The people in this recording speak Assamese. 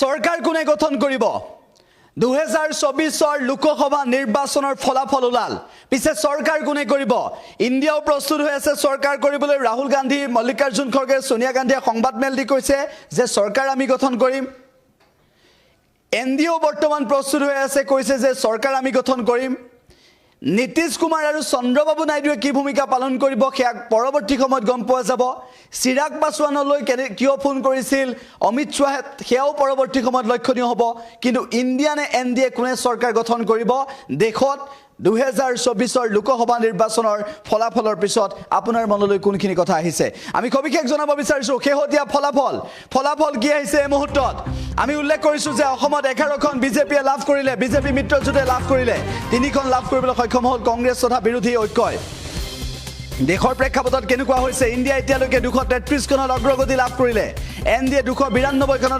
সৰকাৰ কোনে গঠন কৰিব 2024 লোকসভা নিৰ্বাচনৰ ফলাফল ওলাল পিছে সৰকাৰ কোনে কৰিব ইন্ডিয়াও প্ৰস্তুত হৈ আছে সৰকাৰ কৰিবলৈ ৰাহুল গান্ধী মল্লিকাৰ্জুন খৰগে সোনিয়া গান্ধীয়ে সংবাদ মেল দি কৈছে যে সৰকাৰ আমি গঠন কৰিম এনডিও বৰ্তমান প্ৰস্তুত হৈ আছে কৈছে যে সৰকাৰ আমি গঠন কৰিম নীতিশ কুমাৰ আৰু চন্দ্ৰবাবু নাইডুৱে কি ভূমিকা পালন কৰিব সেয়া পৰৱৰ্তী সময়ত গম পোৱা যাব চিৰাগ পাছৱানলৈ কিয় ফোন কৰিছিল অমিত শাহে সেয়াও পৰৱৰ্তী সময়ত লক্ষণীয় হ'ব কিন্তু ইণ্ডিয়া নে এনডিএ কোনে সৰকাৰ গঠন কৰিব দেশত 2024 লোকসভা নিৰ্বাচনৰ ফলাফলৰ পিছত আপোনাৰ মনলৈ কোনখিনি কথা আহিছে আমি সবিশেষ জনাব বিচাৰিছো খেহতিয়া ফলাফল কি আহিছে এই মুহূৰ্তত আমি উল্লেখ কৰিছো যে অসমত 11খন বিজেপিয়ে লাভ কৰিলে বিজেপি মিত্ৰজোঁটে লাভ কৰিলে 3খন লাভ কৰিবলৈ সক্ষম হ'ল কংগ্ৰেছ তথা বিৰোধী ঐক্যই দেশৰ প্ৰেক্ষাপটত কেনেকুৱা হৈছে ইণ্ডিয়া এতিয়ালৈকে 233খনত অগ্ৰগতি লাভ কৰিলে এনডিএ 292খনত